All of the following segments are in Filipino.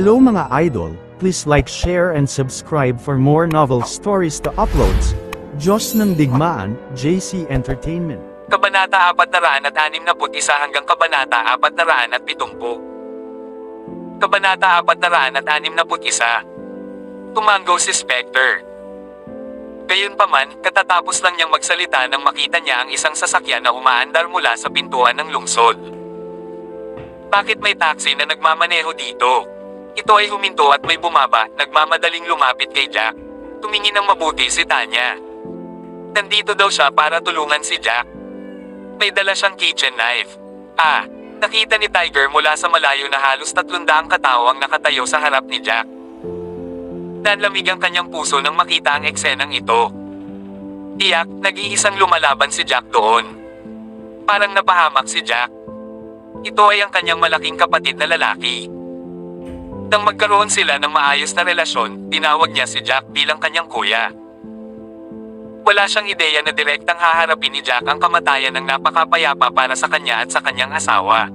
Hello mga idol, please like, share and subscribe for more novel stories to uploads. Diyos ng Digmaan, JC Entertainment. Kabanata 461 hanggang Kabanata 470. Kabanata 461. Tumanggaw si Spectre. Gayunpaman, katatapos lang niyang magsalita nang makita niya ang isang sasakyan na umaandar mula sa pintuan ng lungsod. Bakit may taxi na nagmamaneho dito? Ito ay huminto at may bumaba, nagmamadaling lumapit kay Jack. Tumingin ng mabuti si Tanya. Nandito daw siya para tulungan si Jack. May dala siyang kitchen knife. Nakita ni Tiger mula sa malayo na halos 300 katao ang nakatayo sa harap ni Jack. Nanlamig ang kanyang puso nang makita ang eksenang ito. Tiyak, nag-iisang lumalaban si Jack doon. Parang napahamak si Jack. Ito ay ang kanyang malaking kapatid na lalaki. Nang magkaroon sila ng maayos na relasyon, tinawag niya si Jack bilang kanyang kuya. Wala siyang ideya na direktang haharapin ni Jack ang kamatayan ng napakapayapa para sa kanya at sa kanyang asawa.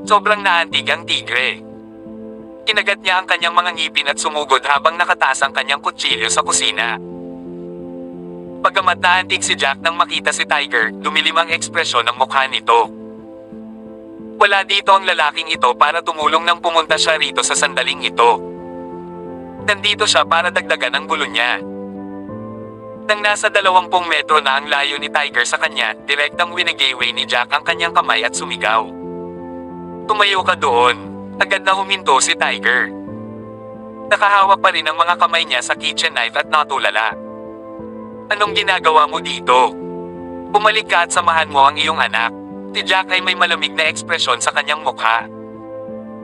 Sobrang naantig ang tigre. Kinagat niya ang kanyang mga ngipin at sumugod habang nakataas ang kanyang kutsilyo sa kusina. Bagamat naantig si Jack nang makita si Tiger, dumilim ang ekspresyon ng mukha nito. Wala dito ang lalaking ito para tumulong nang pumunta siya rito sa sandaling ito. Nandito siya para dagdagan ang gulo niya. Nang nasa 20 metro na ang layo ni Tiger sa kanya, direktang winagiway ni Jack ang kanyang kamay at sumigaw. Tumayo ka doon. Agad na huminto si Tiger. Nakahawak pa rin ang mga kamay niya sa kitchen knife at natulala. Anong ginagawa mo dito? Bumalik ka at samahan mo ang iyong anak. Si Jack ay may malamig na ekspresyon sa kanyang mukha.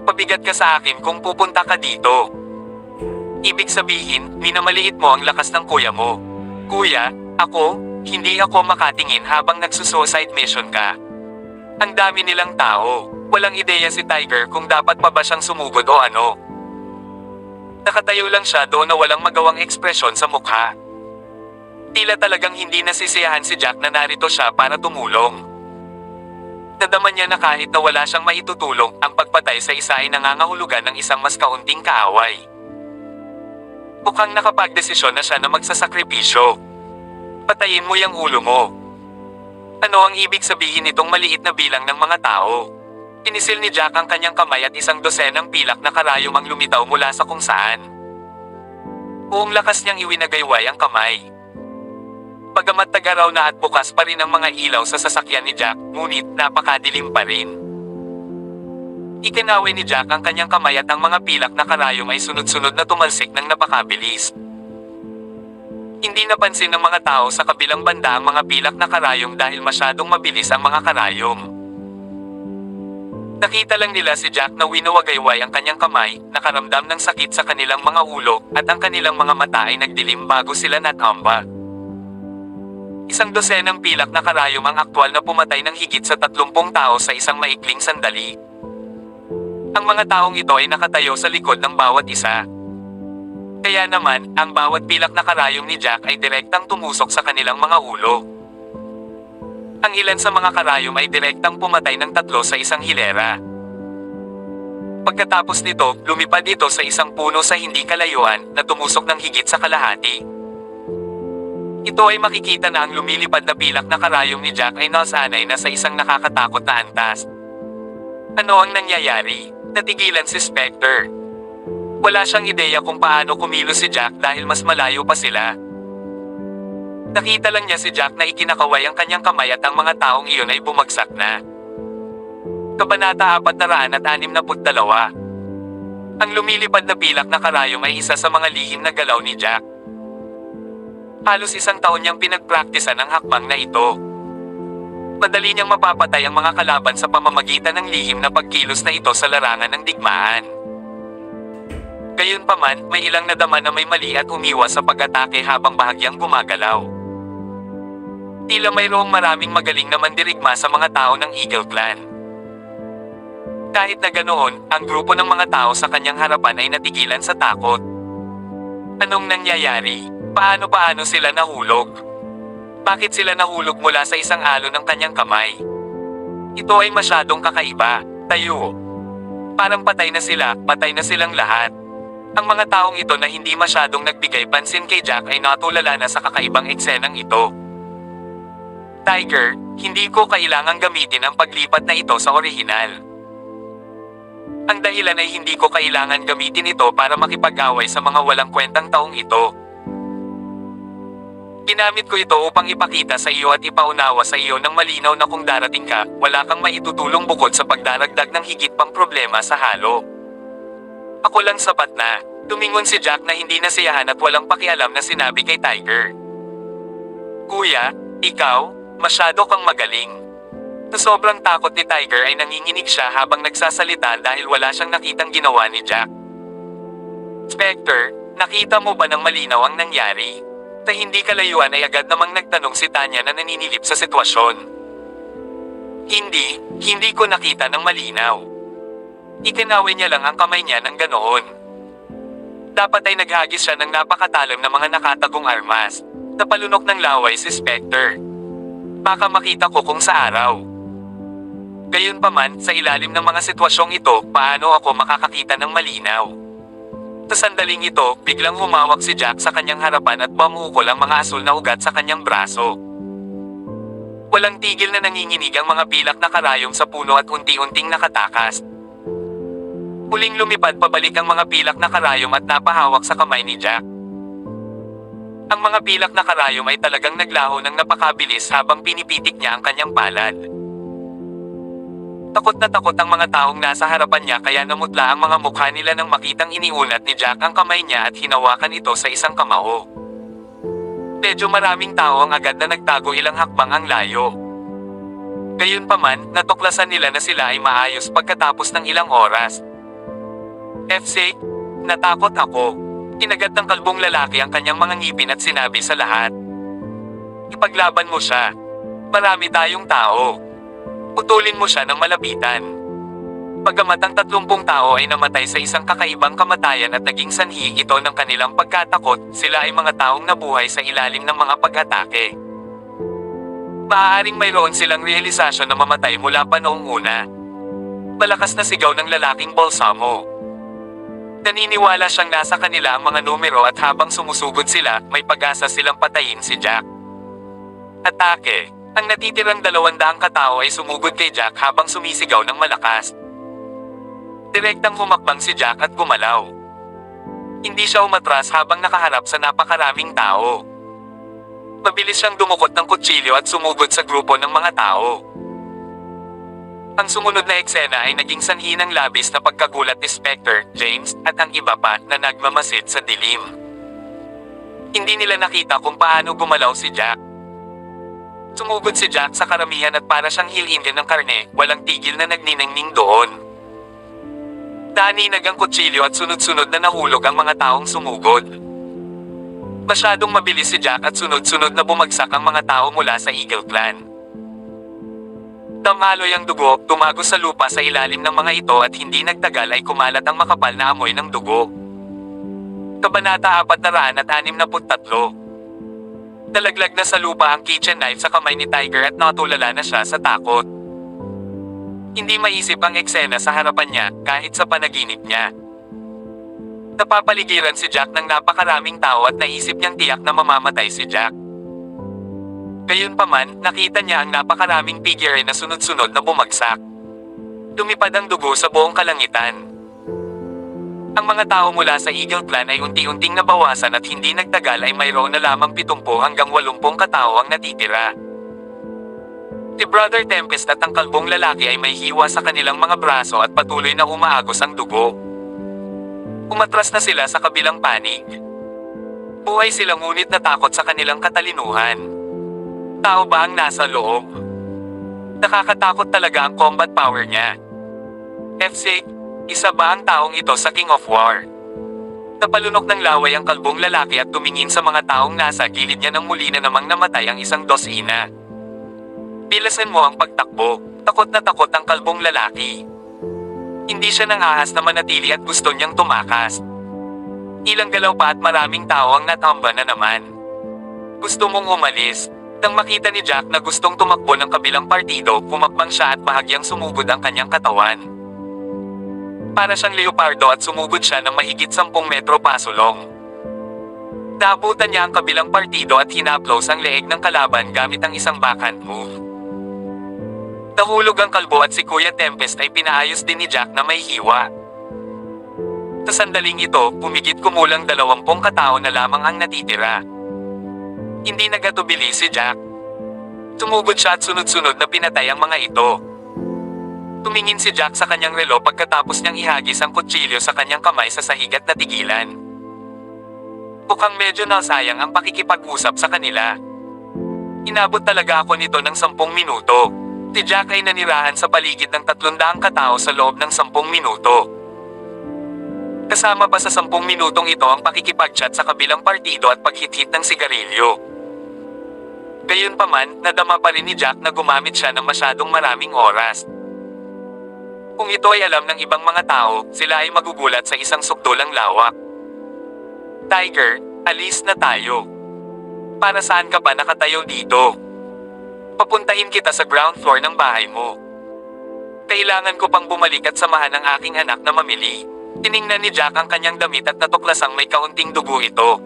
Pabigat ka sa akin kung pupunta ka dito. Ibig sabihin, minamaliit mo ang lakas ng kuya mo. Kuya, hindi ako makatingin habang nagsusuicide mission ka. Ang dami nilang tao, walang ideya si Tiger kung dapat pa ba siyang sumugod o ano. Nakatayo lang siya doon na walang magawang ekspresyon sa mukha. Tila talagang hindi nasisiyahan si Jack na narito siya para tumulong. Nadama niya na kahit na wala siyang maitutulong, ang pagpatay sa isa ay nangangahulugan ng isang mas kaunting kaaway. Mukhang nakapagdesisyon na siya na magsasakripisyo. Patayin mo yung ulo mo. Ano ang ibig sabihin nitong maliit na bilang ng mga tao? Pinisil ni Jack ang kanyang kamay at isang dosenang pilak na karayom ang lumitaw mula sa kung saan. Buong lakas niyang iwinagayway ang kamay. Bagamat tagaraw na at bukas pa rin ang mga ilaw sa sasakyan ni Jack, ngunit napakadilim pa rin. Ikinaway ni Jack ang kanyang kamay at ang mga pilak na karayom ay sunod-sunod na tumalsik ng napakabilis. Hindi napansin ng mga tao sa kabilang banda ang mga pilak na karayom dahil masyadong mabilis ang mga karayom. Nakita lang nila si Jack na winawagayway ang kanyang kamay, nakaramdam ng sakit sa kanilang mga ulo, at ang kanilang mga mata ay nagdilim bago sila natamba. Isang dosenang pilak na karayom ang aktwal na pumatay ng higit sa 30 tao sa isang maikling sandali. Ang mga taong ito ay nakatayo sa likod ng bawat isa. Kaya naman, ang bawat pilak na karayom ni Jack ay direktang tumusok sa kanilang mga ulo. Ang ilan sa mga karayom ay direktang pumatay ng 3 sa isang hilera. Pagkatapos nito, lumipad ito sa isang puno sa hindi kalayuan na tumusok ng higit sa kalahati. Ito ay makikita na ang lumilipad na pilak na karayom ni Jack ay nasanay na sa isang nakakatakot na antas. Ano ang nangyayari? Natigilan si Spectre. Wala siyang ideya kung paano kumilos si Jack dahil mas malayo pa sila. Nakita lang niya si Jack na ikinakaway ang kanyang kamay at ang mga taong iyon ay bumagsak na. Kabanata 462. Ang lumilipad na pilak na karayom ay isa sa mga lihim na galaw ni Jack. Halos 1 taon niyang pinagpraktisan ang hakbang na ito. Madali niyang mapapatay ang mga kalaban sa pamamagitan ng lihim na pagkilos na ito sa larangan ng digmaan. Gayunpaman, may ilang nadama na may mali at umiwas sa pag-atake habang bahagyang gumagalaw. Tila mayroong maraming magaling na mandirigma sa mga tao ng Eagle Clan. Kahit na ganoon, ang grupo ng mga tao sa kanyang harapan ay natigilan sa takot. Anong nangyayari? Paano sila nahulog? Bakit sila nahulog mula sa isang alon ng kanyang kamay? Ito ay masyadong kakaiba. Tayo. Parang patay na silang lahat. Ang mga taong ito na hindi masyadong nagbigay pansin kay Jack ay natulala na sa kakaibang eksenang ito. Tiger, hindi ko kailangang gamitin ang paglipat na ito sa orihinal. Ang dahilan ay hindi ko kailangan gamitin ito para makipag-away sa mga walang kwentang taong ito. Ginamit ko ito upang ipakita sa iyo at ipaunawa sa iyo ng malinaw na kung darating ka, wala kang maitutulong bukod sa pagdaragdag ng higit pang problema sa halo. Ako lang sapat na. Tumingon si Jack na hindi nasiyahan at walang pakialam na sinabi kay Tiger. Kuya, ikaw, masyado kang magaling. Sa sobrang takot ni Tiger ay nanginginig siya habang nagsasalita dahil wala siyang nakitang ginawa ni Jack. Spectre, nakita mo ba ng malinaw ang nangyari? Sa hindi kalayuan ay agad namang nagtanong si Tanya na naninilip sa sitwasyon. Hindi ko nakita ng malinaw. Itinawin niya lang ang kamay niya ng ganoon. Dapat ay naghagis siya ng napakatalim na mga nakatagong armas. Napalunok ng laway si Spectre. Baka makita ko kung sa araw. Gayunpaman, sa ilalim ng mga sitwasyong ito, paano ako makakakita ng malinaw? Sa sandaling ito, biglang humawak si Jack sa kanyang harapan at pamukol ang mga asul na ugat sa kanyang braso. Walang tigil na nanginginig ang mga pilak na karayom sa puno at unti-unting nakatakas. Muling lumipad pabalik ang mga pilak na karayom at napahawak sa kamay ni Jack. Ang mga pilak na karayom ay talagang naglaho ng napakabilis habang pinipitik niya ang kanyang palad. Takot na takot ang mga taong nasa harapan niya kaya namutla ang mga mukha nila nang makitang iniunat ni Jack ang kamay niya at hinawakan ito sa isang kamao. Medyo maraming tao ang agad na nagtago ilang hakbang ang layo. Gayunpaman, natuklasan nila na sila ay maayos pagkatapos ng ilang oras. FC, natakot ako. Kinagat ng kalbong lalaki ang kanyang mga ngipin at sinabi sa lahat. Ipaglaban mo siya. Marami tayong tao. Putulin mo siya ng malapitan. Bagamat ang 30 tao ay namatay sa isang kakaibang kamatayan at naging sanhi ito ng kanilang pagkatakot, sila ay mga taong nabuhay sa ilalim ng mga pag-atake. Maaaring mayroon silang realisasyon na mamatay mula pa noong una. Malakas na sigaw ng lalaking Balsamo. Naniniwala siyang nasa kanila ang mga numero at habang sumusugod sila, may pag-asa silang patayin si Jack. Atake. Ang natitirang 200 katao ay sumugod kay Jack habang sumisigaw ng malakas. Direktang humakbang si Jack at gumalaw. Hindi siya umatras habang nakaharap sa napakaraming tao. Mabilis siyang dumukot ng kutsilyo at sumugod sa grupo ng mga tao. Ang sumunod na eksena ay naging sanhi ng labis na pagkagulat ni Spectre, James, at ang iba pa na nagmamasid sa dilim. Hindi nila nakita kung paano gumalaw si Jack. Sumugod si Jack sa karamihan at para siyang hilinggan ng karne, walang tigil na nagniningning doon. Naninag ang kutsilyo at sunod-sunod na nahulog ang mga taong sumugod. Masyadong mabilis si Jack at sunod-sunod na bumagsak ang mga tao mula sa Eagle Clan. Damaloy ang dugo, tumagos sa lupa sa ilalim ng mga ito at hindi nagtagal ay kumalat ang makapal na amoy ng dugo. Kabanata 463. Nalaglag na sa lupa ang kitchen knife sa kamay ni Tiger at natulala na siya sa takot. Hindi maisip ang eksena sa harapan niya kahit sa panaginip niya. Napapaligiran si Jack ng napakaraming tao at naisip niyang tiyak na mamamatay si Jack. Gayunpaman, nakita niya ang napakaraming figure na sunod-sunod na bumagsak. Lumipad ang dugo sa buong kalangitan. Ang mga tao mula sa Eagle Clan ay unti-unting nabawasan at hindi nagtagal ay mayroon na lamang 70 hanggang 80 katao ang natitira. Si Brother Tempest at ang kalbong lalaki ay may hiwa sa kanilang mga braso at patuloy na umaagos ang dugo. Umatras na sila sa kabilang panig. Buhay sila ngunit natakot sa kanilang katalinuhan. Tao ba ang nasa loob? Nakakatakot talaga ang combat power niya. FC, isa ba ang taong ito sa King of War? Napalunok ng laway ang kalbong lalaki at tumingin sa mga taong nasa gilid niya nang muli na namang namatay ang isang dosina. Bilasan mo ang pagtakbo, takot na takot ang kalbong lalaki. Hindi siya nangahas na manatili at gusto niyang tumakas. Ilang galaw pa at maraming tao ang natamba na naman. Gusto mong umalis? Nang makita ni Jack na gustong tumakbo ng kabilang partido, pumakbang siya at bahagyang sumugod ang kanyang katawan. Para siyang leopardo at sumugod siya ng mahigit 10 metro pasulong. Naabutan niya ang kabilang partido at hinaplos ang leeg ng kalaban gamit ang isang backhand move. Nahulog ang kalbo at si Kuya Tempest ay pinaayos din ni Jack na may hiwa. Sa sandaling ito, pumigit kumulang 20 katao na lamang ang natitira. Hindi nagatubili si Jack. Tumugod siya at sunod-sunod na pinatay ang mga ito. Tumingin si Jack sa kanyang relo pagkatapos niyang ihagis ang kutsilyo sa kanyang kamay sa sahig at natigilan. Mukhang medyo nasayang ang pakikipag-usap sa kanila. Inabot talaga ako nito ng 10 minuto. Si Jack ay nanirahan sa paligid ng 300 katao sa loob ng 10 minuto. Kasama pa sa 10 minutong ito ang pakikipag-chat sa kabilang partido at paghit-hit ng sigarilyo. Gayunpaman, nadama pa rin ni Jack na gumamit siya ng masyadong maraming oras. Kung ito ay alam ng ibang mga tao, sila ay magugulat sa isang sukdulang lawak. Tiger, alis na tayo. Para saan ka ba nakatayo dito? Papuntahin kita sa ground floor ng bahay mo. Kailangan ko pang bumalik at samahan ang aking anak na mamili. Tiningnan ni Jack ang kanyang damit at natuklasang may kaunting dugo ito.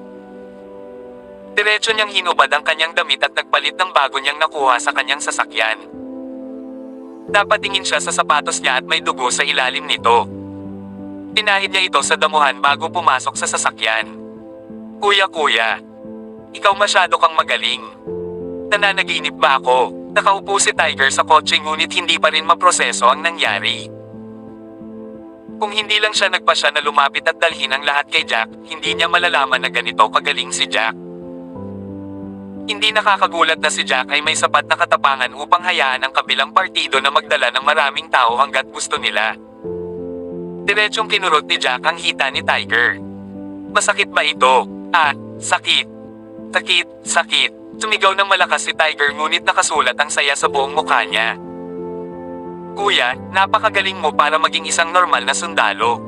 Diretso niyang hinubad ang kanyang damit at nagpalit ng bago niyang nakuha sa kanyang sasakyan. Napatingin siya sa sapatos niya at may dugo sa ilalim nito. Pinahid niya ito sa damuhan bago pumasok sa sasakyan. Kuya, ikaw masyado kang magaling. Nananaginip ba ako? Nakaupo si Tiger sa kotse ngunit hindi pa rin maproseso ang nangyari. Kung hindi lang siya nagpasya na lumapit at dalhin ang lahat kay Jack, hindi niya malalaman na ganito kagaling si Jack. Hindi nakakagulat na si Jack ay may sapat na katapangan upang hayaan ang kabilang partido na magdala ng maraming tao hanggat gusto nila. Diretsong kinurot ni Jack ang hita ni Tiger. Masakit ba ito? Sakit. Sakit. Sumigaw ng malakas si Tiger ngunit nakasulat ang saya sa buong mukha niya. Kuya, napakagaling mo para maging isang normal na sundalo.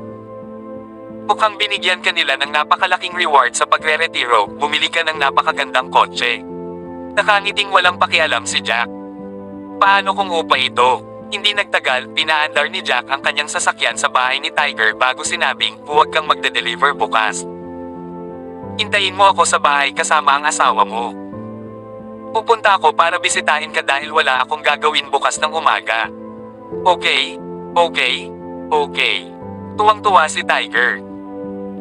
Mukhang binigyan ka nila ng napakalaking reward sa pagre-retiro, bumili ka ng napakagandang kotse. Nakangiting walang pakialam si Jack. Paano kung upa ito? Hindi nagtagal, pinaandar ni Jack ang kanyang sasakyan sa bahay ni Tiger bago sinabing, huwag kang magde-deliver bukas. Hintayin mo ako sa bahay kasama ang asawa mo. Pupunta ako para bisitahin ka dahil wala akong gagawin bukas ng umaga. Okay. Tuwang-tuwa si Tiger.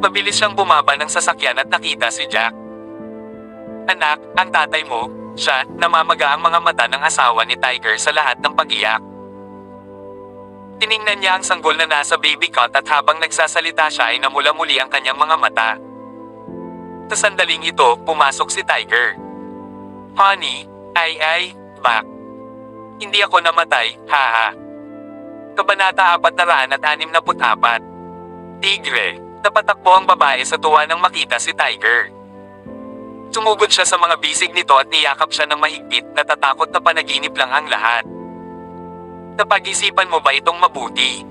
Mabilis siyang bumaba ng sasakyan at nakita si Jack. Anak, ang tatay mo, siya, namamaga ang mga mata ng asawa ni Tiger sa lahat ng pag-iyak. Tiningnan niya ang sanggol na nasa baby cot at habang nagsasalita siya ay namula muli ang kanyang mga mata. Sa sandaling ito, pumasok si Tiger. Honey, back. Hindi ako namatay, haha. Kabanata 464. Tigre, napatakbo ang babae sa tuwa nang makita si Tiger. Sumugod siya sa mga bisig nito at niyakap siya ng mahigpit, natatakot na panaginip lang ang lahat. Napag-isipan mo ba itong mabuti?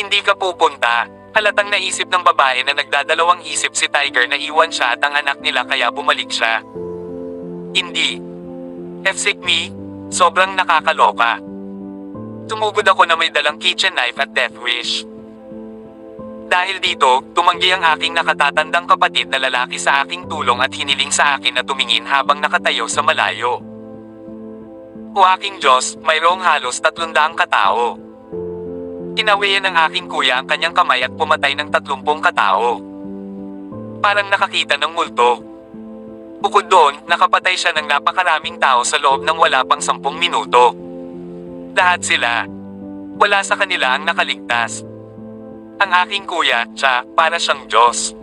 Hindi ka pupunta. Halatang naisip ng babae na nagdadalawang isip si Tiger na iwan siya at ang anak nila kaya bumalik siya. Hindi. F-sick me, sobrang nakakaloka. Tumugod ako na may dalang kitchen knife at death wish. Dahil dito, tumanggi ang aking nakatatandang kapatid na lalaki sa aking tulong at hiniling sa akin na tumingin habang nakatayo sa malayo. O aking Diyos, mayroong halos 300 katao. Tinawian ng aking kuya ang kanyang kamay at pumatay ng 30 katao. Parang nakakita ng multo. Bukod doon, nakapatay siya ng napakaraming tao sa loob ng wala pang 10 minuto. Lahat sila. Wala sa kanila ang nakaligtas. Ang aking kuya, siya, para siyang Diyos.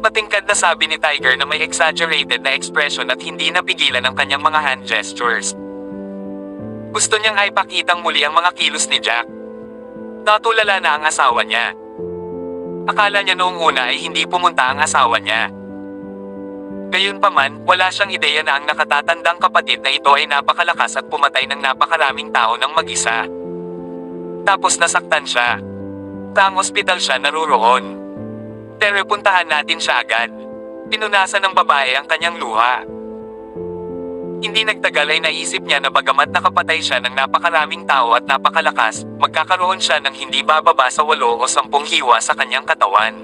Matingkad na sabi ni Tiger na may exaggerated na expression at hindi napigilan ang kanyang mga hand gestures. Gusto niyang ay pakitang muli ang mga kilos ni Jack. Natulala na ang asawa niya. Akala niya noong una ay hindi pumunta ang asawa niya. Gayunpaman, wala siyang ideya na ang nakatatandang kapatid na ito ay napakalakas at pumatay ng napakaraming tao ng mag-isa. Tapos nasaktan siya. Sa ospital siya naruroon. Pero puntahan natin siya agad. Pinunasan ng babae ang kanyang luha. Hindi nagtagal ay naisip niya na bagamat nakapatay siya ng napakaraming tao at napakalakas, magkakaroon siya ng hindi bababa sa 8 o 10 hiwa sa kanyang katawan.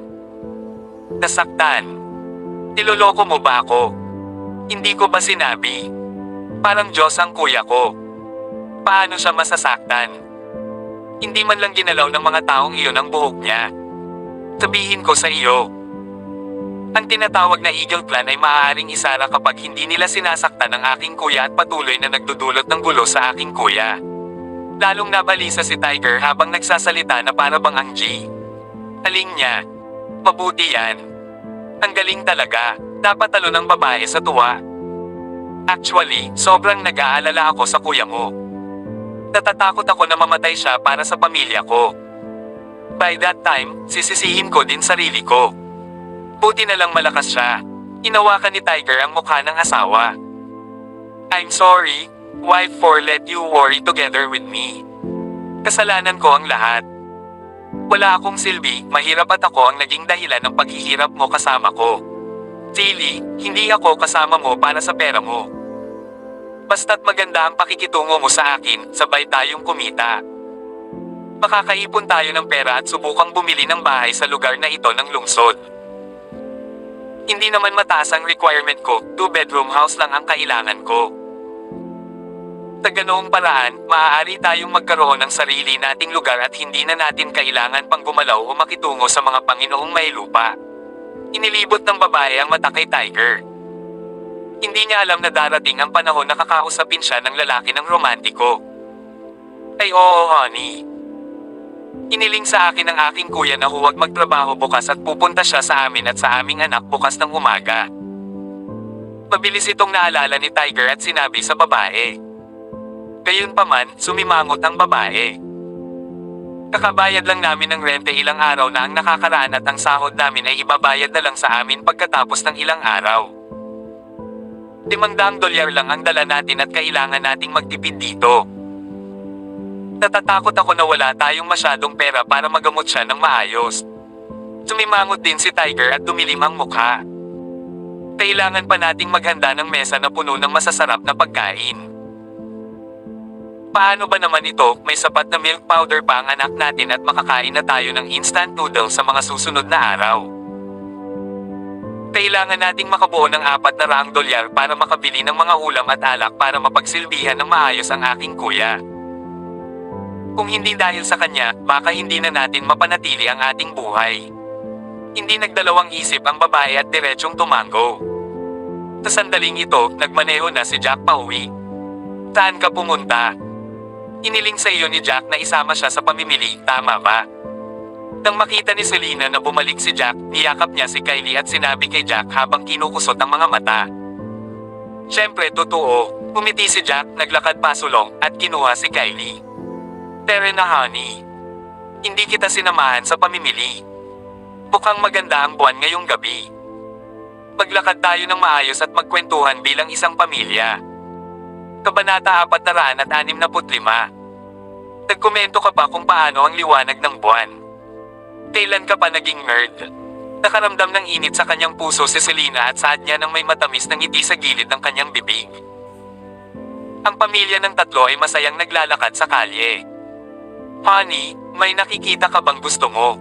Nasaktan. Niloloko mo ba ako? Hindi ko ba sinabi? Parang Diyos ang kuya ko. Paano siya masasaktan? Hindi man lang ginalaw ng mga taong iyon ang buhok niya. Sabihin ko sa iyo. Ang tinatawag na Eagle Plan ay maaaring isara kapag hindi nila sinasaktan ang aking kuya at patuloy na nagdudulot ng gulo sa aking kuya. Lalong nabalisa si Tiger habang nagsasalita na para bang ang G. Aling niya. Mabuti yan. Ang galing talaga. Dapat talo ng babae sa tuwa. Actually, sobrang nag-aalala ako sa kuya mo. Natatakot ako na mamatay siya para sa pamilya ko. By that time, sisisihin ko din sarili ko. Buti na lang malakas siya. Inawakan ni Tiger ang mukha ng asawa. I'm sorry, wife, for let you worry together with me. Kasalanan ko ang lahat. Wala akong silbi, mahirap at ako ang naging dahilan ng paghihirap mo kasama ko. Tilly, hindi ako kasama mo para sa pera mo. Basta't maganda ang pakikitungo mo sa akin, sabay tayong kumita. Makakaipon tayo ng pera at subukang bumili ng bahay sa lugar na ito ng lungsod. Hindi naman mataas ang requirement ko, 2-bedroom house lang ang kailangan ko. Sa ganoong paraan, maaari tayong magkaroon ng sarili nating lugar at hindi na natin kailangan pang gumalaw o makitungo sa mga Panginoong may lupa. Inilibot ng babae ang mata kay Tiger. Hindi niya alam na darating ang panahon na kakausapin siya ng lalaki ng romantiko. Ay oo honey. Iniling sa akin ng aking kuya na huwag magtrabaho bukas at pupunta siya sa amin at sa aming anak bukas ng umaga. Mabilis itong naalala ni Tiger at sinabi sa babae. Gayunpaman, sumimangot ang babae. Kakabayad lang namin ng rente ilang araw na ang nakakaraan at ang sahod namin ay ibabayad na lang sa amin pagkatapos ng ilang araw. $500 lang ang dala natin at kailangan nating magtipid dito. Natatakot ako na wala tayong masyadong pera para magamot siya ng maayos. Sumimangot din si Tiger at dumilim ang mukha. Kailangan pa nating maghanda ng mesa na puno ng masasarap na pagkain. Paano ba naman ito, may sapat na milk powder pa ang anak natin at makakain na tayo ng instant noodles sa mga susunod na araw. Kailangan nating makabuo ng $400 para makabili ng mga ulam at alak para mapagsilbihan ng maayos ang aking kuya. Kung hindi dahil sa kanya, baka hindi na natin mapanatili ang ating buhay. Hindi nagdalawang isip ang babae at diretsong tumango. Sa sandaling ito, nagmaneho na si Jack pauwi. Saan ka pumunta? Iniling sa iyo ni Jack na isama siya sa pamimili, tama ba? Nang makita ni Selena na bumalik si Jack, niyakap niya si Kylie at sinabi kay Jack habang kinukusot ang mga mata. Siyempre totoo, umiti si Jack, naglakad pasulong, at kinuha si Kylie. Tere na honey. Hindi kita sinamahan sa pamimili. Mukhang maganda ang buwan ngayong gabi. Maglakad tayo ng maayos at magkwentuhan bilang isang pamilya. Kabanata 465. Nagkomento ka pa kung paano ang liwanag ng buwan. Kailan ka pa naging nerd? Nakaramdam ng init sa kanyang puso si Selena at saad niya ng may matamis na ngiti sa gilid ng kanyang bibig. Ang pamilya ng tatlo ay masayang naglalakad sa kalye. Honey, may nakikita ka bang gusto mo?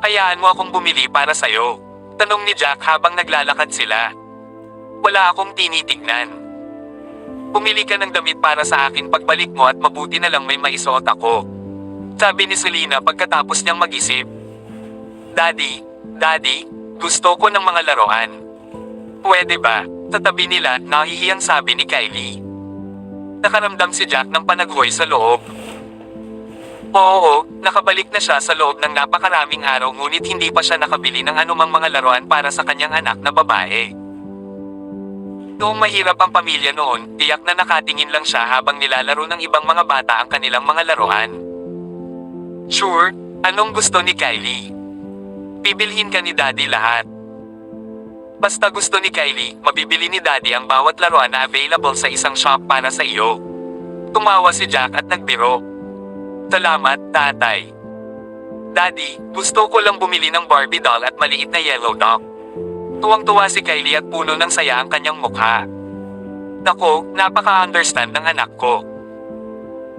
Hayaan mo akong bumili para sayo. Tanong ni Jack habang naglalakad sila. Wala akong tinitignan. Pumili ka ng damit para sa akin pagbalik mo at mabuti na lang may maisuot ako. Sabi ni Selena pagkatapos niyang mag-isip. Daddy, gusto ko ng mga laruan. Pwede ba? Sa tabi nila, nahihiyang sabi ni Kylie. Nakaramdam si Jack ng panaghoy sa loob. Oo, nakabalik na siya sa loob ng napakaraming araw ngunit hindi pa siya nakabili ng anumang mga laruan para sa kanyang anak na babae. Noong mahirap ang pamilya noon, tiyak na nakatingin lang siya habang nilalaro ng ibang mga bata ang kanilang mga laruan. Sure, anong gusto ni Kylie? Bibilhin ka ni Daddy lahat. Basta gusto ni Kylie, mabibili ni Daddy ang bawat laruan na available sa isang shop para sa iyo. Tumawa si Jack at nagbiro. Salamat, tatay. Daddy, gusto ko lang bumili ng Barbie doll at maliit na yellow dog. Tuwang-tuwa si Kylie at puno ng saya ang kanyang mukha. Nako, napaka-understand ng anak ko.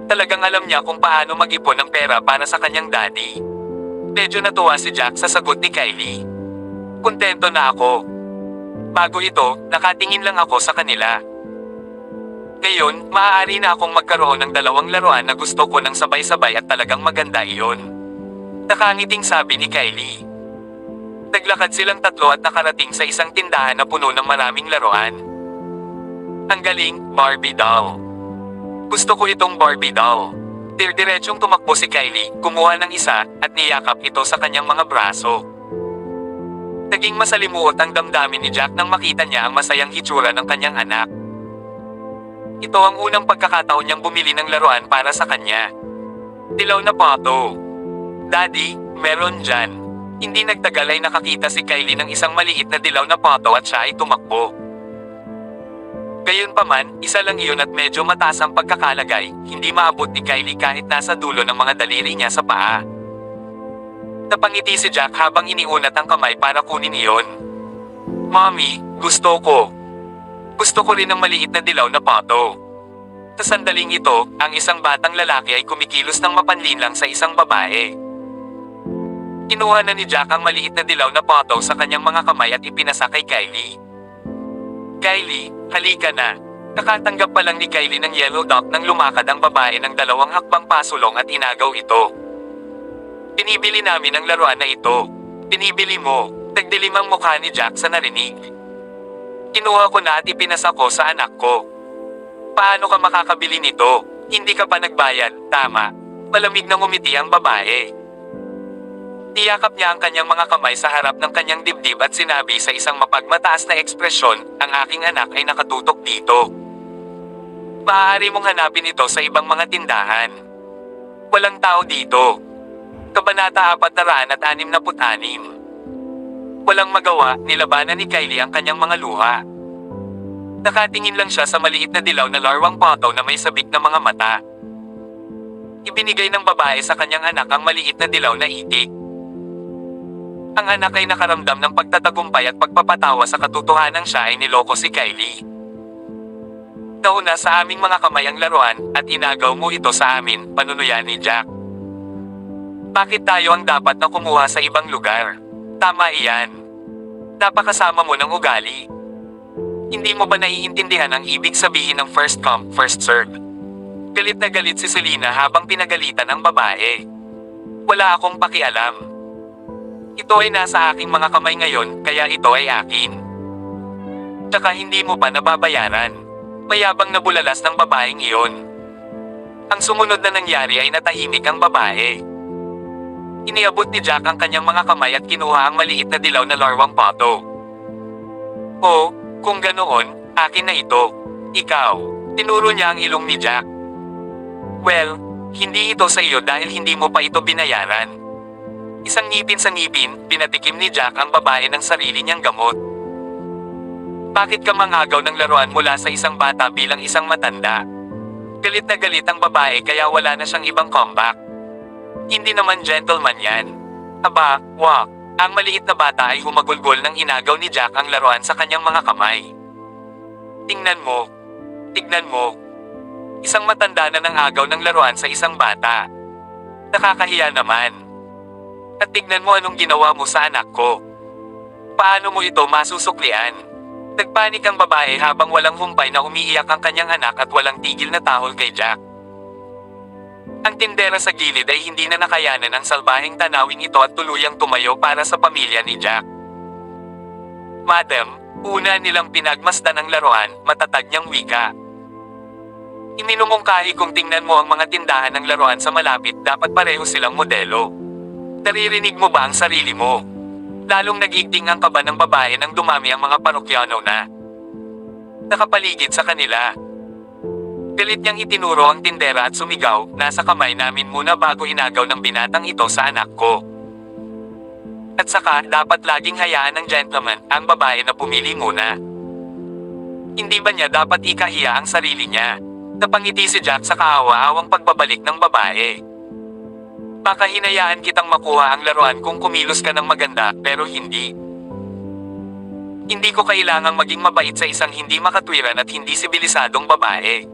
Talagang alam niya kung paano mag-ipon ng pera para sa kanyang daddy. Medyo natuwa si Jack sa sagot ni Kylie. Kontento na ako. Bago ito, nakatingin lang ako sa kanila. Ngayon, maaari na akong magkaroon ng dalawang laruan na gusto ko ng sabay-sabay at talagang maganda iyon. Nakangiting sabi ni Kylie. Naglakad silang tatlo at nakarating sa isang tindahan na puno ng maraming laruan. Ang galing, Barbie doll. Gusto ko itong Barbie doll. Dirdiretsong tumakbo si Kylie, kumuha ng isa, at niyakap ito sa kanyang mga braso. Naging masalimuot ang damdamin ni Jack nang makita niya ang masayang hitsura ng kanyang anak. Ito ang unang pagkakataon niyang bumili ng laruan para sa kanya. Dilaw na pato. Daddy, meron dyan. Hindi nagtagal ay nakakita si Kylie ng isang maliit na dilaw na pato at siya ay tumakbo. Gayunpaman, isa lang iyon at medyo mataas ang pagkakalagay, hindi maabot ni Kylie kahit nasa dulo ng mga daliri niya sa paa. Napangiti si Jack habang iniunat ang kamay para kunin iyon. Mommy, gusto ko. Gusto ko rin ng maliit na dilaw na pato. Sa sandaling ito, ang isang batang lalaki ay kumikilos ng mapanlinlang sa isang babae. Kinuha na ni Jack ang maliit na dilaw na pato sa kanyang mga kamay at ipinasa kay Kylie. Kylie, halika na. Nakatanggap pa lang ni Kylie ng yellow dot nang lumakad ang babae ng 2 hakbang pasulong at inagaw ito. Pinibili namin ang laruan na ito. Pinibili mo. Nagdilim ang mukha ni Jack sa narinig. Kinuha ko na at ipinasa ko sa anak ko. Paano ka makakabili nito? Hindi ka pa nagbayad, tama. Malamig na ngumiti ang babae. Niyakap niya ang kanyang mga kamay sa harap ng kanyang dibdib at sinabi sa isang mapagmataas na ekspresyon, ang aking anak ay nakatutok dito. Maaari mong hanapin ito sa ibang mga tindahan. Walang tao dito. Kabanata 466. Walang magawa, nilabanan ni Kylie ang kanyang mga luha. Nakatingin lang siya sa maliit na dilaw na larwang pato na may sabik na mga mata. Ibinigay ng babae sa kanyang anak ang maliit na dilaw na itik. Ang anak ay nakaramdam ng pagtatagumpay at pagpapatawa sa katotohanang siya ay niloko si Kylie. Nauna sa aming mga kamay ang laruan at inagaw mo ito sa amin, panunuyan ni Jack. Bakit tayo ang dapat na kumuha sa ibang lugar? Tama iyan. Napakasama mo ng ugali. Hindi mo ba naiintindihan ang ibig sabihin ng first come, first serve? Galit na galit si Selena habang pinagalitan ang babae. Wala akong pakialam. Ito ay nasa aking mga kamay ngayon, kaya ito ay akin. Tsaka hindi mo pa nababayaran. Mayabang na bulalas ng babaeng iyon. Ang sumunod na nangyari ay natahimik ang babae. Iniabot ni Jack ang kanyang mga kamay at kinuha ang maliit na dilaw na larwang pato. Oh, kung ganoon, akin na ito. Ikaw. Tinuro niya ang ilong ni Jack. Well, hindi ito sa iyo dahil hindi mo pa ito binayaran. Isang ngipin sa ngipin, pinatikim ni Jack ang babae ng sarili niyang gamot. Bakit ka mangagaw ng laruan mula sa isang bata bilang isang matanda? Galit na galit ang babae kaya wala na siyang ibang comeback. Hindi naman gentleman yan. Aba, wak. Ang maliit na bata ay humagulgol nang inagaw ni Jack ang laruan sa kanyang mga kamay. Tingnan mo. Tignan mo. Isang matanda na nangagaw ng laruan sa isang bata. Nakakahiya naman. At tignan mo anong ginawa mo sa anak ko. Paano mo ito masusuklian? Nagpanik ang babae habang walang humpay na umiiyak ang kanyang anak at walang tigil na tahol kay Jack. Ang tindera sa gilid ay hindi na nakayanan ang salbaheng tanawing ito at tuluyang tumayo para sa pamilya ni Jack. Madam, una nilang pinagmasdan ang laruan, matatag niyang wika. Iminumungkahi kung tingnan mo ang mga tindahan ng laruan sa malapit, dapat pareho silang modelo. Naririnig mo ba ang sarili mo? Lalong nagigting ang kaba ng babae nang dumami ang mga parokyano na nakapaligid sa kanila. Galit niyang itinuro ang tindera at sumigaw, nasa kamay namin muna bago inagaw ng binatang ito sa anak ko. At saka, dapat laging hayaan ng gentleman ang babae na pumili muna. Hindi ba niya dapat ikahiya ang sarili niya? Napangiti si Jack sa kaawa-awang pagbabalik ng babae. Baka hinayaan kitang makuha ang laruan kung kumilos ka ng maganda, pero hindi. Hindi ko kailangang maging mabait sa isang hindi makatwiran at hindi sibilisadong babae.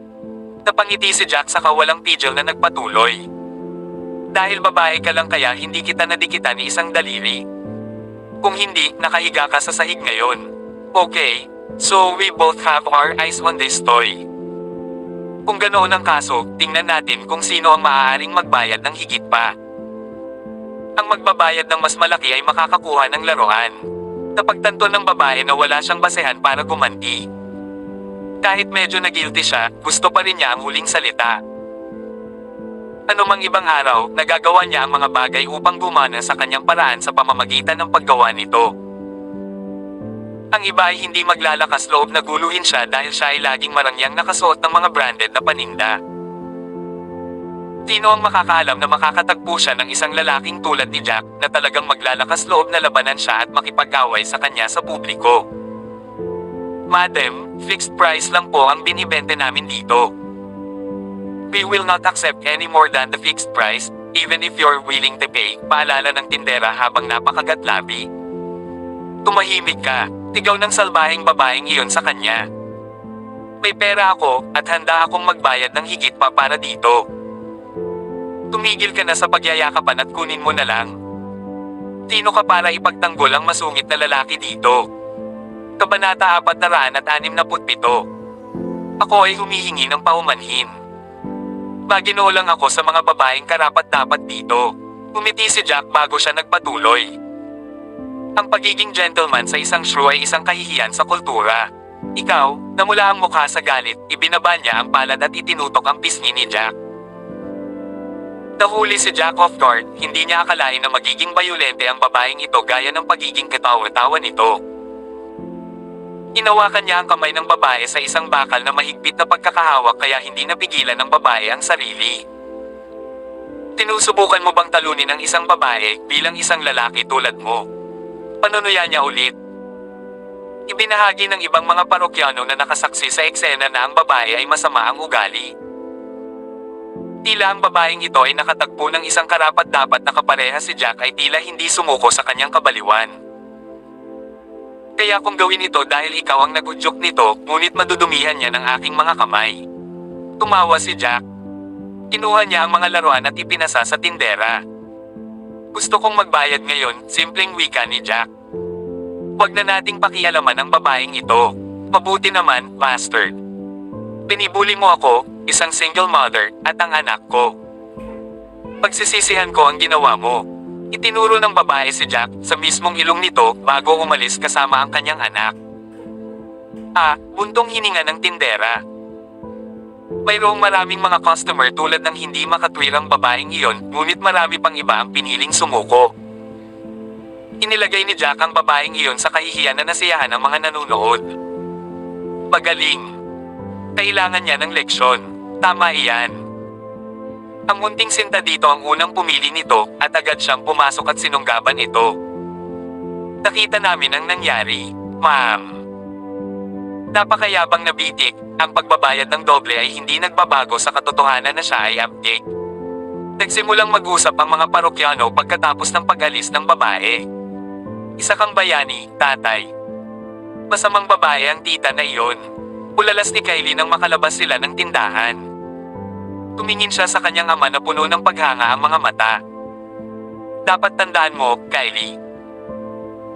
Napangiti si Jack sa kawalang tigil na nagpatuloy. Dahil babae ka lang kaya hindi kita nadikitan ni isang daliri. Kung hindi, nakahiga ka sa sahig ngayon. Okay, so we both have our eyes on this toy. Kung ganoon ang kaso, tingnan natin kung sino ang maaaring magbayad ng higit pa. Ang magbabayad ng mas malaki ay makakakuha ng laruan. Napagtanto ng babae na wala siyang basehan para gumanti. Kahit medyo na-guilty siya, gusto pa rin niya ang huling salita. Anumang ibang araw, nagagawa niya ang mga bagay upang gumana sa kanyang paraan sa pamamagitan ng paggawa nito. Ang iba ay hindi maglalakas loob na guluhin siya dahil siya ay laging marangyang nakasuot ng mga branded na paninda. Sino ang makakaalam na makakatagpo siya ng isang lalaking tulad ni Jack na talagang maglalakas loob na labanan siya at makipag-away sa kanya sa publiko? Madam, fixed price lang po ang binibente namin dito. We will not accept any more than the fixed price, even if you're willing to pay, paalala ng tindera habang napakagatlabi. Tumahimik ka, tigaw ng salbaheng babaeng iyon sa kanya. May pera ako, at handa akong magbayad ng higit pa para dito. Tumigil ka na sa pagyayakapan at kunin mo na lang. Sino ka para ipagtanggol ang masungit na lalaki dito? Kabanata 467. Ako ay humihingi ng paumanhin. Maginoo lang ako sa mga babaeng karapat-dapat dito. Umiti si Jack bago siya nagpatuloy. Ang pagiging gentleman sa isang shrew ay isang kahihiyan sa kultura. Ikaw, namula ang mukha sa galit, ibinaba niya ang palad at itinutok ang pisngi ni Jack. Nahuli si Jack off guard, hindi niya akalain na magiging bayolente ang babaeng ito gaya ng pagiging katawa-tawa nito. Inawakan niya ang kamay ng babae sa isang bakal na mahigpit na pagkakahawak kaya hindi napigilan ng babae ang sarili. Tinusubukan mo bang talunin ang isang babae bilang isang lalaki tulad mo? Panunuya niya ulit. Ibinahagi ng ibang mga parokyano na nakasaksi sa eksena na ang babae ay masama ang ugali. Tila ang babaeng ito ay nakatagpo ng isang karapat-dapat na kapareha si Jack ay tila hindi sumuko sa kanyang kabaliwan. Kaya kung gawin ito dahil ikaw ang nagudyok nito, ngunit madudumihan niya ng aking mga kamay. Tumawa si Jack. Kinuha niya ang mga laruan at ipinasa sa tindera. Gusto kong magbayad ngayon, simpleng wika ni Jack. Huwag na nating pakialaman ang babaeng ito. Mabuti naman, bastard. Pinibuli mo ako, isang single mother, at ang anak ko. Pagsisisihan ko ang ginawa mo. Itinuro ng babae si Jack sa mismong ilong nito bago umalis kasama ang kanyang anak. Buntong hininga ng tindera. Mayroong maraming mga customer tulad ng hindi makatwirang babaeng iyon, ngunit marami pang iba ang piniling sumuko. Inilagay ni Jack ang babaeng iyon sa kahihiyan na nasiyahan ng mga nanonood. Magaling. Kailangan niya ng leksyon. Tama iyan. Ang munting sinta dito ang unang pumili nito at agad siyang pumasok at sinunggaban ito. Nakita namin ang nangyari, ma'am. Napakayabang na bitik, ang pagbabayad ng doble ay hindi nagbabago sa katotohanan na siya ay abdik. Nagsimulang mag-usap ang mga parokyano pagkatapos ng pag-alis ng babae. Isa kang bayani, tatay. Masamang babae ang tita na iyon. Ulalas ni Kylie nang makalabas sila ng tindahan. Tumingin siya sa kanyang ama na puno ng paghanga ang mga mata. Dapat tandaan mo, Kylie.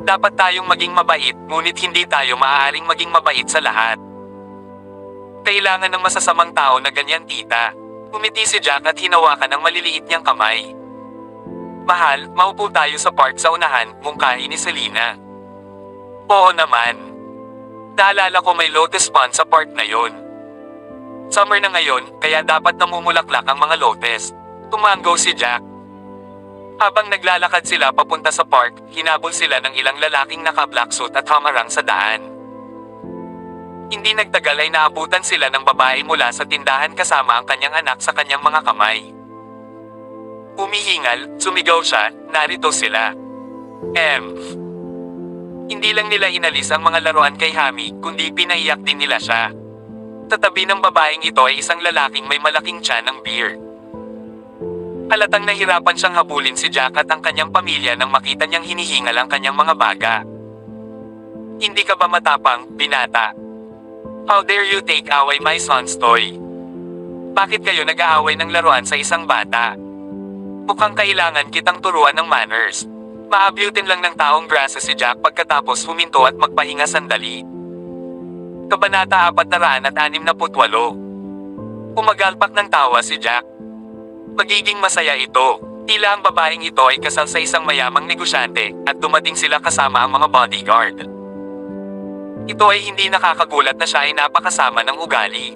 Dapat tayong maging mabait, ngunit hindi tayo maaaring maging mabait sa lahat. Kailangan ng masasamang tao na ganyan, tita. Umiti si Jack at hinawakan ang maliliit niyang kamay. Mahal, maupo tayo sa park sa unahan, mungkahi ni Selena. Oo naman. Naalala ko may lotus pond sa park na yon. Summer na ngayon, kaya dapat namumulaklak ang mga lotus. Tumango si Jack. Habang naglalakad sila papunta sa park, hinabol sila ng ilang lalaking naka-black suit at hamarang sa daan. Hindi nagtagal ay naabutan sila ng babae mula sa tindahan kasama ang kanyang anak sa kanyang mga kamay. Humihingal, sumigaw siya, narito sila. Hindi lang nila inalis ang mga laruan kay Hami, kundi pinaiyak din nila siya. Tatabi ng babaeng ito ay isang lalaking may malaking tiyan ng beer. Halatang nahirapan siyang habulin si Jack at ang kanyang pamilya nang makita niyang hinihingal ang kanyang mga baga. Hindi ka ba matapang, binata? How dare you take away my son's toy? Bakit kayo nag-aaway ng laruan sa isang bata? Mukhang kailangan kitang turuan ng manners. Maabutin lang ng taong grasa si Jack pagkatapos huminto at magpahinga sandali. Kabanata 468. Umagalpak ng tawa si Jack. Magiging masaya ito. Tila ang babaeng ito ay kasal sa isang mayamang negosyante at dumating sila kasama ang mga bodyguard. Ito ay hindi nakakagulat na siya ay napakasama ng ugali.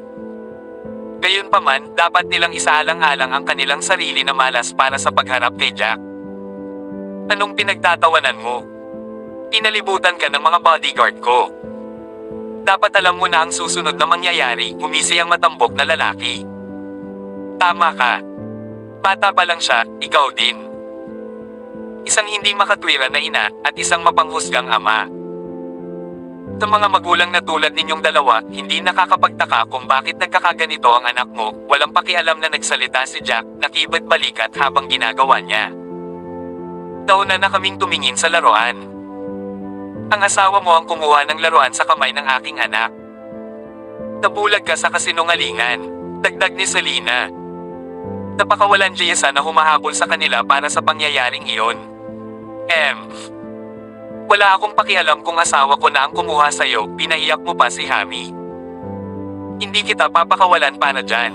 Gayunpaman, dapat nilang isaalang-alang ang kanilang sarili na malas para sa pagharap kay Jack. Anong pinagtatawanan mo? Pinalibutan ka ng mga bodyguard ko. Dapat alam mo na ang susunod na mangyayari, umisi ang matambok na lalaki. Tama ka. Bata pa lang siya, ikaw din. Isang hindi makatwira na ina at isang mapanghusgang ama. Sa mga magulang na tulad ninyong dalawa, hindi nakakapagtaka kung bakit nagkakaganito ang anak mo. Walang pakialam na nagsalita si Jack, nakibad-balikat habang ginagawa niya. Nauna na kaming tumingin sa laruan. Ang asawa mo ang kumuha ng laruan sa kamay ng aking anak. Nabulag ka sa kasinungalingan. Dagdag ni Selena. Napakawalan Jessa na humahabol sa kanila para sa pangyayaring iyon. Wala akong pakialam kung asawa ko na ang kumuha sa'yo, pinaiyak mo pa si Hami. Hindi kita papakawalan para dyan.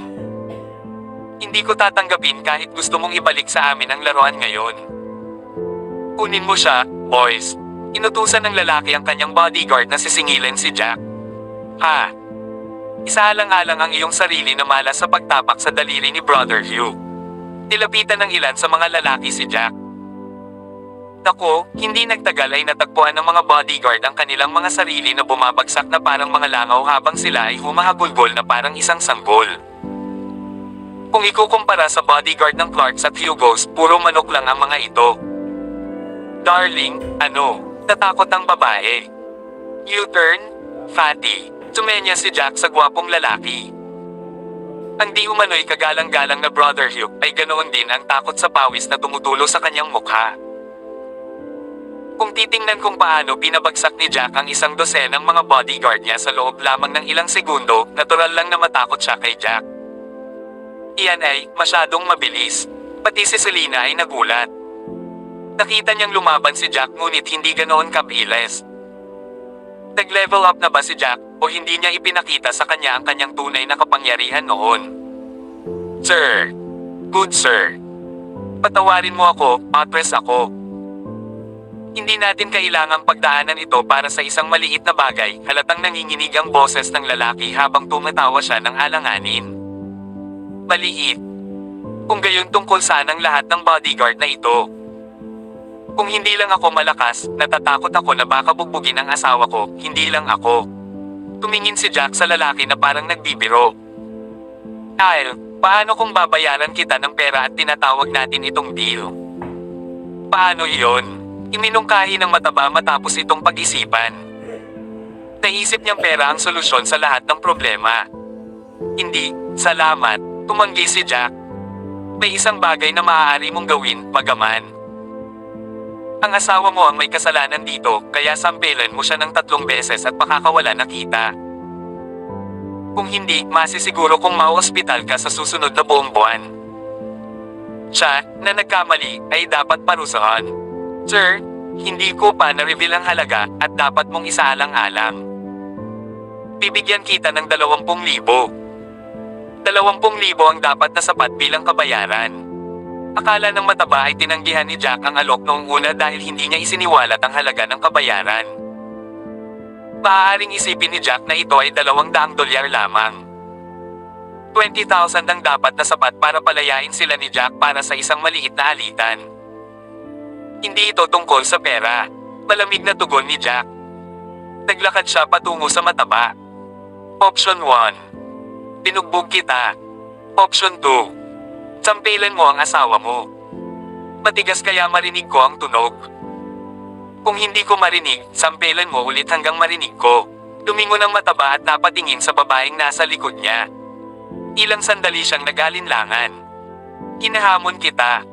Hindi ko tatanggapin kahit gusto mong ibalik sa amin ang laruan ngayon. Kunin mo siya, boys. Inutusan ng lalaki ang kanyang bodyguard na sisingilin si Jack. Ha? Isaalang-alang ang iyong sarili na malas sa pagtapak sa daliri ni Brother Hugh. Nilapitan ng ilan sa mga lalaki si Jack. Naku, hindi nagtagal ay natagpuan ng mga bodyguard ang kanilang mga sarili na bumabagsak na parang mga langaw habang sila ay humahagulgol na parang isang sanggol. Kung ikukumpara sa bodyguard ng Clarks at Hugos, puro manok lang ang mga ito. Darling, natakot ang babae. U-turn, fatty. Tumenya si Jack sa gwapong lalaki. Ang di umano'y kagalang-galang na Brother Hugh ay ganoon din ang takot sa pawis na tumutulo sa kanyang mukha. Kung titingnan kung paano pinabagsak ni Jack ang isang dosenang mga bodyguard niya sa loob lamang ng ilang segundo, natural lang na matakot siya kay Jack. Iyan ay masyadong mabilis. Pati si Selena ay nagulat. Nakita niyang lumaban si Jack ngunit hindi ganoon kabilis. Nag-level up na ba si Jack o hindi niya ipinakita sa kanya ang kanyang tunay na kapangyarihan noon? Sir. Good sir. Patawarin mo ako, actress ako. Hindi natin kailangang pagdaanan ito para sa isang maliit na bagay, halatang nanginginig ang boses ng lalaki habang tumatawa siya ng alanganin. Maliit. Kung gayon tungkol saan ang lahat ng bodyguard na ito. Kung hindi lang ako malakas, natatakot ako na baka bugbugin ang asawa ko, hindi lang ako. Tumingin si Jack sa lalaki na parang nagbibiro. Kyle, paano kung babayaran kita ng pera at tinatawag natin itong deal? Paano iyon? Iminungkahi ng mataba matapos itong pag-isipan. Naisip niyang pera ang solusyon sa lahat ng problema. Hindi, salamat, tumanggi si Jack. May isang bagay na maaari mong gawin, magaman. Ang asawa mo ang may kasalanan dito, kaya sampelan mo siya ng 3 beses at pakakawala na kita. Kung hindi, masisiguro kung ma-hospital ka sa susunod na buong buwan. Siya, na nagkamali, ay dapat parusahan. Sir, hindi ko pa na-reveal ang halaga at dapat mong isaalang-alang. Bibigyan kita ng 20,000. 20,000 ang dapat na sapat bilang kabayaran. Akala ng mataba ay tinanggihan ni Jack ang alok noong una dahil hindi niya isiniwalat ang halaga ng kabayaran. Maaaring isipin ni Jack na ito ay $200 lamang. 20,000 ang dapat na sapat para palayain sila ni Jack para sa isang maliit na alitan. Hindi ito tungkol sa pera. Malamig na tugon ni Jack. Naglakad siya patungo sa mataba. Option 1. Binugbog kita. Option 2. Sampilan mo ang asawa mo. Matigas kaya marinig ko ang tunog. Kung hindi ko marinig, sampilan mo ulit hanggang marinig ko. Lumingon ang mataba at napatingin sa babaeng nasa likod niya. Ilang sandali siyang nag-alinlangan. Hinahamon kita.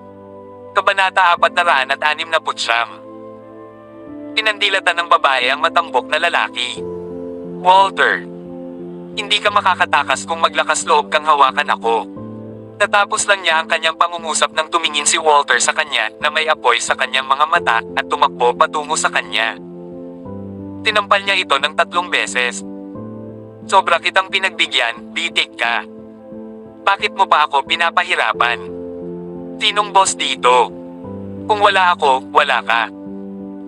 Kabanata 469. Pinandilatan ng babae ang matambok na lalaki. Walter, hindi ka makakatakas kung maglakas loob kang hawakan ako. Natapos lang niya ang kanyang pangungusap nang tumingin si Walter sa kanya na may apoy sa kanyang mga mata at tumakbo patungo sa kanya. Tinampal niya ito ng 3 beses. Sobra kitang pinagbigyan, bitik ka. Bakit mo pa ako pinapahirapan? Sinong boss dito? Kung wala ako, wala ka.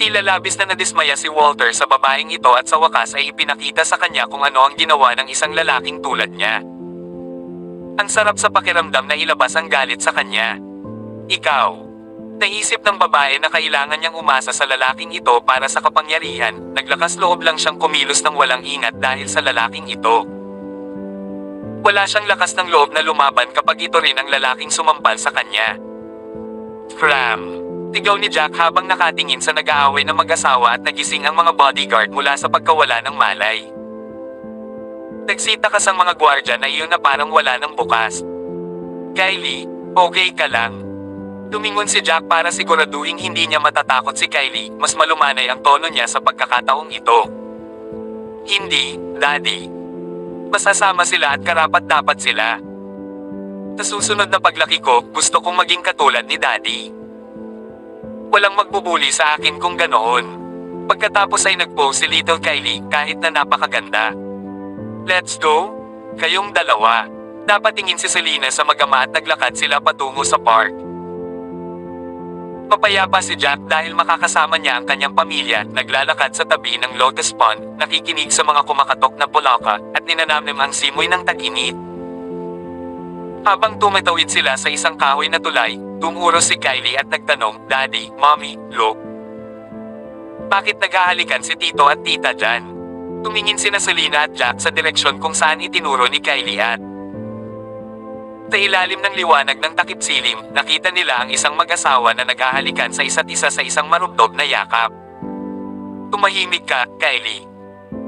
Tila labis na nadismaya si Walter sa babaeng ito at sa wakas ay ipinakita sa kanya kung ano ang ginawa ng isang lalaking tulad niya. Ang sarap sa pakiramdam na ilabas ang galit sa kanya. Ikaw. Naisip ng babae na kailangan niyang umasa sa lalaking ito para sa kapangyarihan, naglakas loob lang siyang kumilos ng walang ingat dahil sa lalaking ito. Wala siyang lakas ng loob na lumaban kapag ito rin ang lalaking sumampal sa kanya. Cram! Tigaw ni Jack habang nakatingin sa nag-aaway na mag-asawa at nagising ang mga bodyguard mula sa pagkawala ng malay. Nagsitakas ang mga gwardya na iyon na parang wala ng bukas. Kylie, okay ka lang? Tumingon si Jack para siguraduhin hindi niya matatakot si Kylie, mas malumanay ang tono niya sa pagkakataong ito. Hindi, Daddy. Masasama sila at karapat-dapat sila. Sa susunod na paglaki ko, gusto kong maging katulad ni Daddy. Walang magbubuli sa akin kung ganoon. Pagkatapos ay nag-pose si Little Kylie kahit na napakaganda. Let's go? Kayong dalawa. Napatingin si Selena sa mag-ama at naglakad sila patungo sa park. Mapayapa si Jack dahil makakasama niya ang kanyang pamilya, naglalakad sa tabi ng Lotus Pond, nakikinig sa mga kumakatok na pulaka at ninanamnam ang simoy ng tag-init. Habang tumatawid sila sa isang kahoy na tulay, tumuro si Kylie at nagtanong, Daddy, Mommy, look. Bakit naghahalikan si Tito at Tita dyan? Tumingin sina Selena at Jack sa direksyon kung saan itinuro ni Kylie at sa ilalim ng liwanag ng takip silim, nakita nila ang isang mag-asawa na naghahalikan sa isa't isa sa isang marubdob na yakap. Tumahimik ka, Kylie.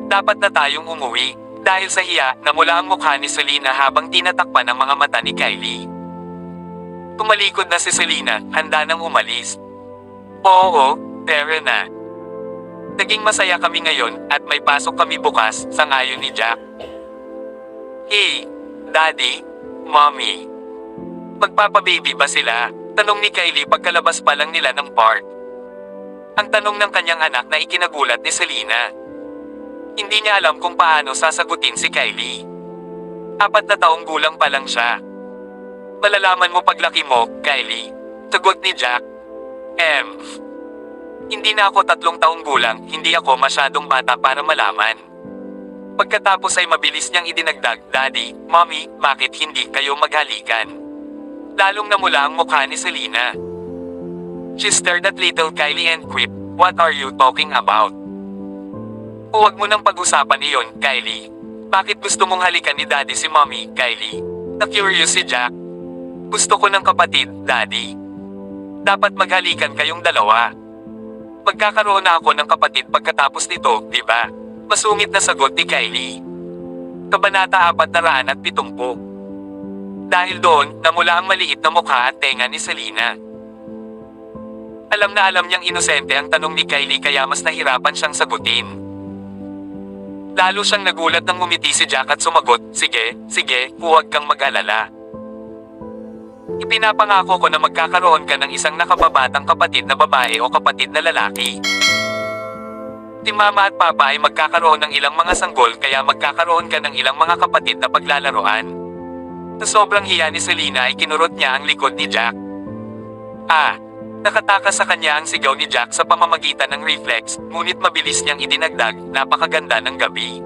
Dapat na tayong umuwi, dahil sa hiya, namula ang mukha ni Selena habang tinatakpan ang mga mata ni Kylie. Tumalikod na si Selena, handa nang umalis. Oo, pero na. Naging masaya kami ngayon at may pasok kami bukas, sangayon ni Jack. Hey, Daddy, Mommy. Magpapababy ba sila? Tanong ni Kylie pagkalabas pa lang nila ng park. Ang tanong ng kanyang anak na ikinagulat ni Selena. Hindi niya alam kung paano sasagutin si Kylie. 4 na taong gulang pa lang siya. Malalaman mo paglaki mo, Kylie. Sagot ni Jack. Hindi na ako 3 taong gulang, hindi ako masyadong bata para malaman. Pagkatapos ay mabilis niyang idinagdag, Daddy, Mommy, bakit hindi kayo maghalikan? Lalong namula ang mukha ni Selena. She stared at little Kylie and quipped, What are you talking about? Huwag mo nang pag-usapan iyon, Kylie. Bakit gusto mong halikan ni Daddy si Mommy, Kylie? Na-curious si Jack. Gusto ko ng kapatid, Daddy. Dapat maghalikan kayong dalawa. Magkakaroon na ako ng kapatid pagkatapos nito, di ba? Masungit na sagot ni Kylie. Kabanata 470. Dahil doon, namula ang maliit na mukha at tenga ni Selena. Alam na alam niyang inosente ang tanong ni Kylie kaya mas nahirapan siyang sagutin. Lalo siyang nagulat nang ngumiti si Jack at sumagot, Sige, huwag kang mag-alala. Ipinapangako ko na magkakaroon ka ng isang nakababatang kapatid na babae o kapatid na lalaki. Si Mama at Papa ay magkakaroon ng ilang mga sanggol kaya magkakaroon ka ng ilang mga kapatid na paglalaroan. Sa sobrang hiya ni Selena ay kinurot niya ang likod ni Jack. Nakatakas sa kanya ang sigaw ni Jack sa pamamagitan ng reflex, ngunit mabilis niyang idinagdag, napakaganda ng gabi.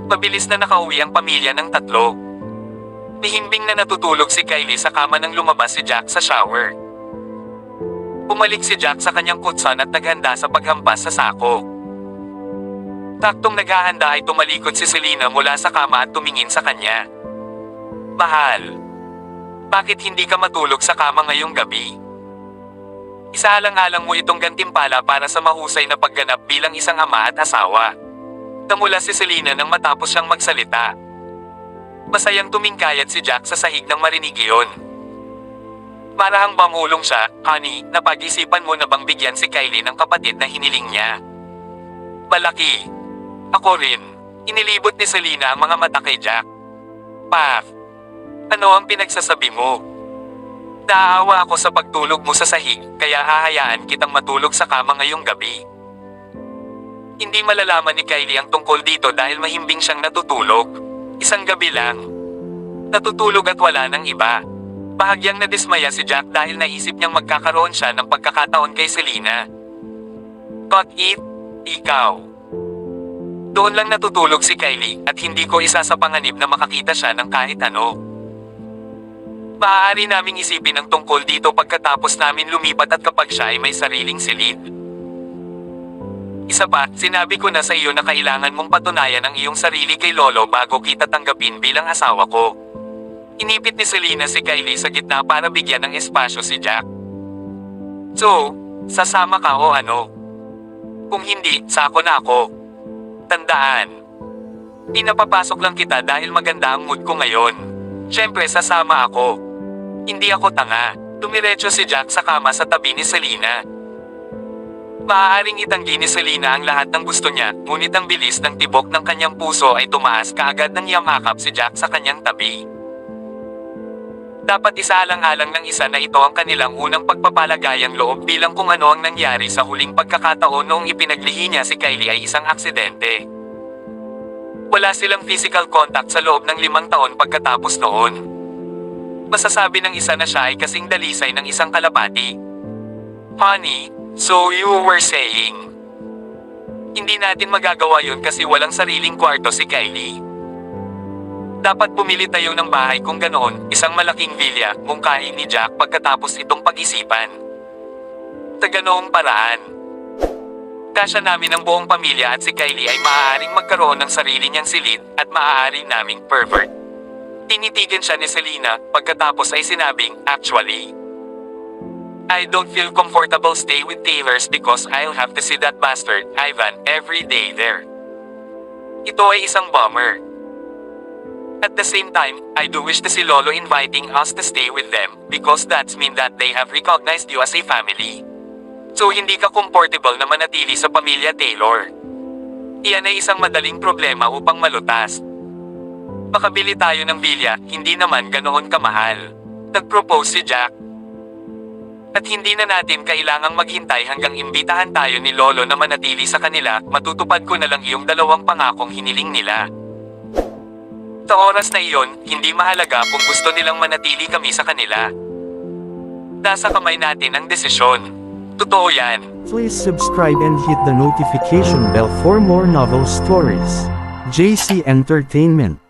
Mabilis na nakauwi ang pamilya ng 3. Mihimbing na natutulog si Kylie sa kama nang lumabas si Jack sa shower. Pumalik si Jack sa kanyang kutsan at naghanda sa paghampas sa sako. Taktong naghahanda ay tumalikod si Selena mula sa kama at tumingin sa kanya. Mahal. Bakit hindi ka matulog sa kama ngayong gabi? Isaalang-alang mo itong gantimpala para sa mahusay na pagganap bilang isang ama at asawa. Namula si Selena nang matapos siyang magsalita. Masayang tumingkayat si Jack sa sahig nang marinig iyon. Marahang bamulong siya, Honey, napag-isipan mo na bang bigyan si Kylie ng kapatid na hiniling niya? Malaki. Ako rin. Inilibot ni Selena ang mga mata kay Jack. Paf. Ano ang pinagsasabi mo? Naaawa ako sa pagtulog mo sa sahig, kaya hahayaan kitang matulog sa kama ngayong gabi. Hindi malalaman ni Kylie ang tungkol dito dahil mahimbing siyang natutulog. Isang gabi lang. Natutulog at wala nang iba. Bahagyang nadismaya si Jack dahil naisip niyang magkakaroon siya ng pagkakataon kay Selena. Caught it, ikaw. Doon lang natutulog si Kylie at hindi ko isa sa panganib na makakita siya ng kahit ano. Maaari naming isipin ang tungkol dito pagkatapos namin lumipat at kapag siya ay may sariling silid. Isa pa, sinabi ko na sa iyo na kailangan mong patunayan ang iyong sarili kay Lolo bago kita tanggapin bilang asawa ko. Inipit ni Selena si Kylie sa gitna para bigyan ng espasyo si Jack. So, sasama ka o ano? Kung hindi, sako na ako. Tandaan. Pinapapasok lang kita dahil maganda ang mood ko ngayon. Siyempre sasama ako. Hindi ako tanga. Dumiretso si Jack sa kama sa tabi ni Selena. Maaaring itanggi ni Selena ang lahat ng gusto niya, ngunit ang bilis ng tibok ng kanyang puso ay tumaas kaagad nang yamakap si Jack sa kanyang tabi. Dapat isaalang-alang ng isa na ito ang kanilang unang pagpapalagayang loob bilang kung ano ang nangyari sa huling pagkakataon noong ipinaglihi niya si Kylie ay isang aksidente. Wala silang physical contact sa loob ng 5 taon pagkatapos noon. Masasabi ng isa na siya ay kasing dalisay ng isang kalapati. Honey, so you were saying? Hindi natin magagawa yun kasi walang sariling kwarto si Kylie. Dapat bumili tayo ng bahay kung ganoon, isang malaking villa, mungkahi ni Jack pagkatapos itong pag-isipan. Sa ganoong paraan. Kasya namin ang buong pamilya at si Kylie ay maaaring magkaroon ng sarili niyang silid at maaari naming pervert. Tinitigan siya ni Selena pagkatapos ay sinabing, actually, I don't feel comfortable stay with Taylors because I'll have to see that bastard, Ivan, every day there. Ito ay isang bummer. At the same time, I do wish to see Lolo inviting us to stay with them because that's mean that they have recognized you as a family. So hindi ka comfortable na manatili sa pamilya Taylor. Iyan ay isang madaling problema upang malutas. Makabili tayo ng bilya, hindi naman ganoon kamahal. Nag-propose si Jack. At hindi na natin kailangang maghintay hanggang imbitahan tayo ni Lolo na manatili sa kanila, matutupad ko na lang iyong 2 pangakong hiniling nila. Sa oras na iyon, hindi mahalaga kung gusto nilang manatili kami sa kanila. Nasa kamay natin ang desisyon. Totoo yan. Please subscribe and hit the notification bell for more novel stories. JC Entertainment.